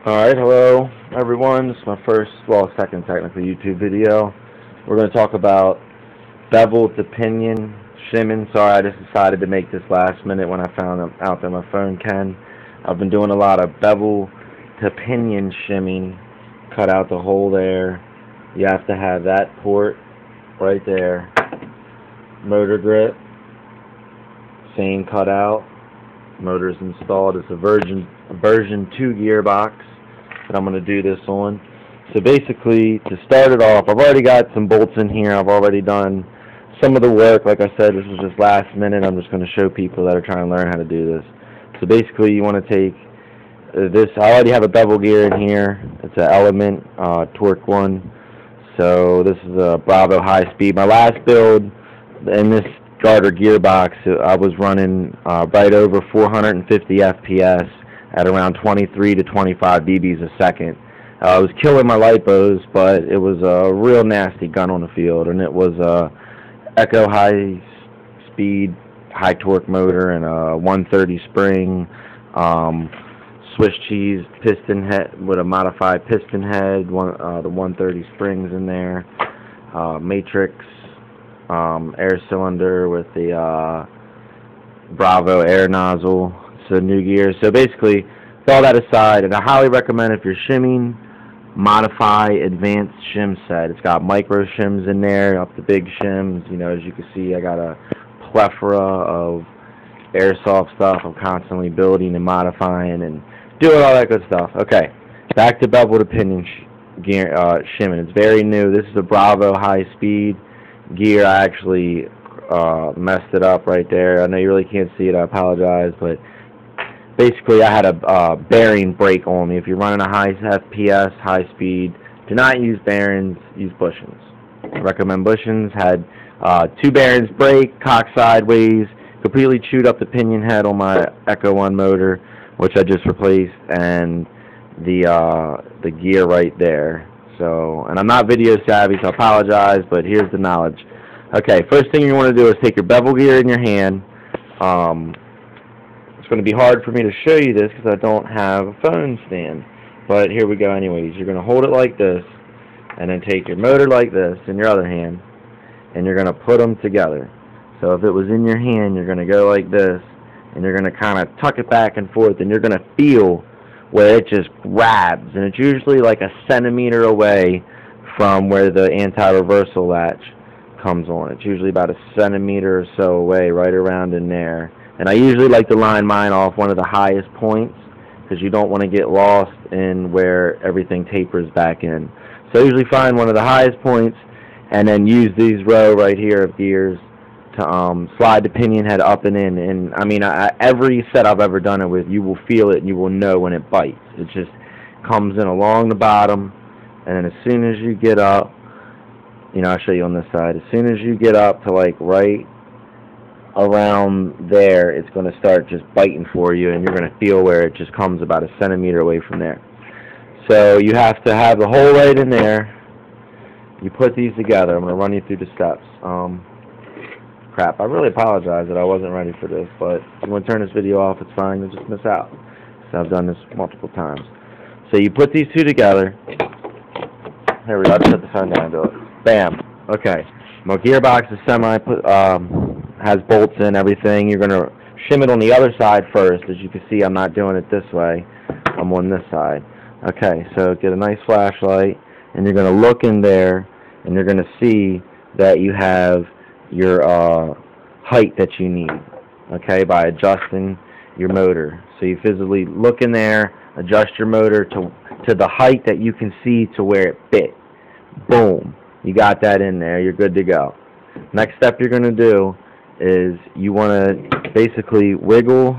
Alright, hello everyone. This is my first, well, second technically YouTube video. We're going to talk about bevel to pinion shimming. Sorry, I just decided to make this last minute when I found out that my phone can. I've been doing a lot of bevel to pinion shimming. Cut out the hole there. You have to have that port right there. Motor grip, same cut out. Motor's installed. It's a version 2 gearbox that I'm going to do this on. So basically, to start it off, I've already got some bolts in here. I've already done some of the work. Like I said, this was just last minute. I'm just going to show people that are trying to learn how to do this. So basically, you want to take this. I already have a bevel gear in here. It's an Element torque one. So this is a Bravo high speed. My last build in this starter gearbox, I was running right over 450 FPS at around 23 to 25 dBs a second. I was killing my lipos, but it was a real nasty gun on the field, and it was a Echo high speed, high torque motor and a 130 spring, Swiss cheese piston head with a modified piston head, the 130 springs in there, matrix air cylinder with the Bravo air nozzle. So new gear. So basically, with all that aside, and I highly recommend if you're shimming, modify advanced shim set. It's got micro shims in there, up to big shims. You know, as you can see, I got a plethora of airsoft stuff. I'm constantly building and modifying and doing all that good stuff. Okay, back to bevel to pinion gear shimming. It's very new. This is a Bravo high speed gear. I actually messed it up right there. I know you really can't see it. I apologize, but basically I had a bearing break on me. If you're running a high FPS, high speed, do not use bearings, use bushings. I recommend bushings. Had 2 bearings break, cock sideways, completely chewed up the pinion head on my Echo 1 motor, which I just replaced, and the gear right there. So, and I'm not video savvy, so I apologize, but here's the knowledge. Okay, first thing you want to do is take your bevel gear in your hand. It's going to be hard for me to show you this because I don't have a phone stand, but here we go anyways. You're going to hold it like this, and then take your motor like this in your other hand, and you're going to put them together. So if it was in your hand, you're going to go like this, and you're going to kind of tuck it back and forth, and you're going to feel where it just grabs, and it's usually like a centimeter away from where the anti-reversal latch comes on. It's usually about a centimeter or so away, right around in there. And I usually like to line mine off one of the highest points because you don't want to get lost in where everything tapers back in. So I usually find one of the highest points and then use these row right here of gears to slide the pinion head up and in. And I mean, every set I've ever done it with, you will feel it and you will know when it bites. It just comes in along the bottom, and then as soon as you get up, you know, I'll show you on this side. As soon as you get up to like right around there, it's going to start just biting for you, and you're going to feel where it just comes about a centimeter away from there. So you have to have the hole right in there. You put these together. I'm going to run you through the steps. Crap, I really apologize that I wasn't ready for this, but if you want to turn this video off, it's fine. You'll just miss out. So I've done this multiple times. So you put these two together. Here we go. I'll just set the phone down and do it. Bam. Okay. My gearbox is has bolts in everything. You're going to shim it on the other side first. As you can see, I'm not doing it this way. I'm on this side. Okay, so get a nice flashlight, and you're going to look in there, and you're going to see that you have your height that you need, okay, by adjusting your motor. So you physically look in there, adjust your motor to the height that you can see to where it fit. Boom. You got that in there. You're good to go. Next step you're going to do is you want to basically wiggle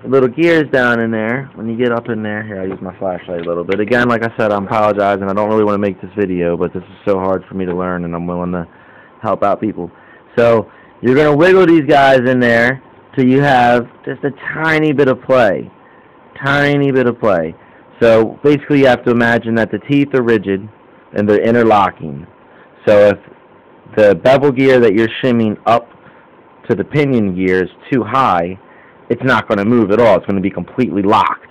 little gears down in there. When you get up in there, here I use my flashlight a little bit. Again, like I said, I'm apologizing. I don't really want to make this video, but this is so hard for me to learn, and I'm willing to help out people. So you're going to wiggle these guys in there till you have just a tiny bit of play. Tiny bit of play. So basically you have to imagine that the teeth are rigid and they're interlocking. So if the bevel gear that you're shimming up to the pinion gear is too high, it's not going to move at all. It's going to be completely locked.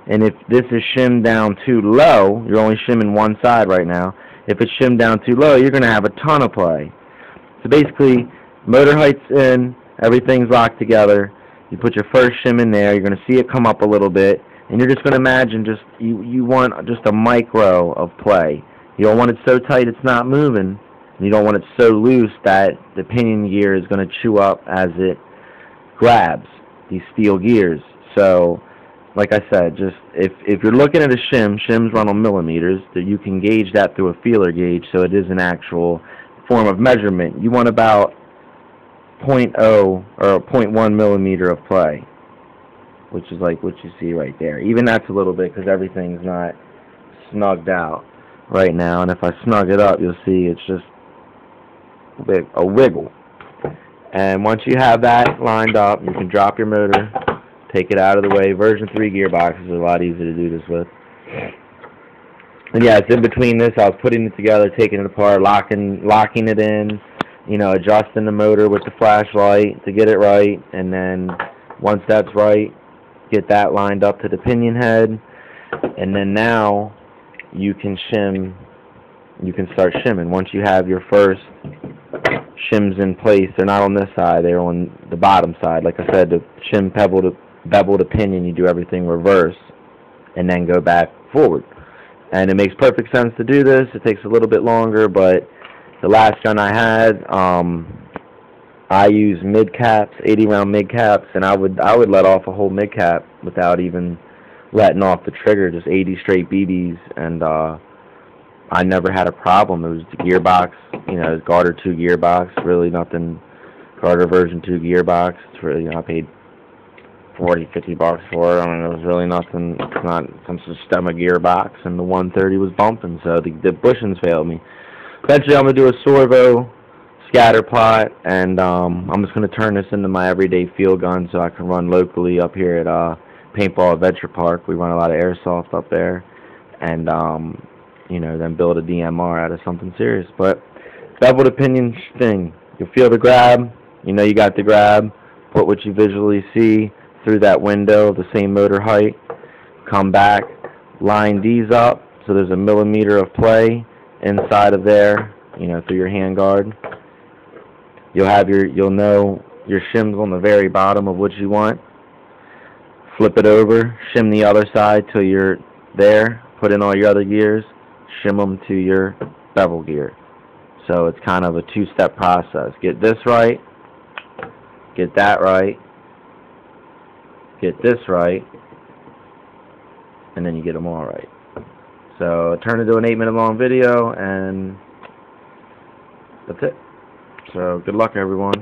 And if this is shimmed down too low, you're only shimming one side right now. If it's shimmed down too low, you're going to have a ton of play. So basically, motor height's in, everything's locked together. You put your first shim in there, you're going to see it come up a little bit, and you're just going to imagine you want just a micro of play. You don't want it so tight it's not moving, and you don't want it so loose that the pinion gear is going to chew up as it grabs these steel gears. So, like I said, just if you're looking at a shim, shims run on millimeters, that you can gauge that through a feeler gauge, so it is an actual form of measurement. You want about 0.0 or 0.1 millimeter of play, which is like what you see right there. Even that's a little bit because everything's not snugged out right now, and if I snug it up, you'll see it's just a wiggle. And once you have that lined up, you can drop your motor, take it out of the way. Version 3 gearboxes are a lot easier to do this with. And yeah, it's in between this. I was putting it together, taking it apart, locking it in, you know, adjusting the motor with the flashlight to get it right. And then once that's right, get that lined up to the pinion head. And then now you can shim. You can start shimming. Once you have your first shims in place, they're not on this side, they're on the bottom side. Like I said, to shim bevel to pinion, you do everything reverse and then go back forward. And it makes perfect sense to do this. It takes a little bit longer, but the last gun I had, I used mid caps, 80 round mid caps, and I would let off a whole mid cap without even letting off the trigger, just 80 straight BBs, and I never had a problem. It was the gearbox, you know, Garter 2 gearbox, really nothing. Garter version 2 gearbox. It's really, you know, I paid $40-50 for it. I mean, it was really nothing. It's not some systemic gearbox, and the 130 was bumping, so the bushings failed me. Eventually, I'm gonna do a Sorvo scatter plot, and I'm just gonna turn this into my everyday field gun, so I can run locally up here at Paintball Adventure Park. We run a lot of airsoft up there, and you know, then build a DMR out of something serious. But bevel to pinion thing, you feel the grab, you know you got the grab, put what you visually see through that window, the same motor height, come back, line these up, so there's a millimeter of play inside of there, you know, through your handguard. You'll know your shims on the very bottom of what you want. Flip it over, shim the other side till you're there, put in all your other gears, shim them to your bevel gear. So it's kind of a two-step process. Get this right, get that right, get this right, and then you get them all right. So turn it into an 8-minute long video, and that's it. So good luck, everyone.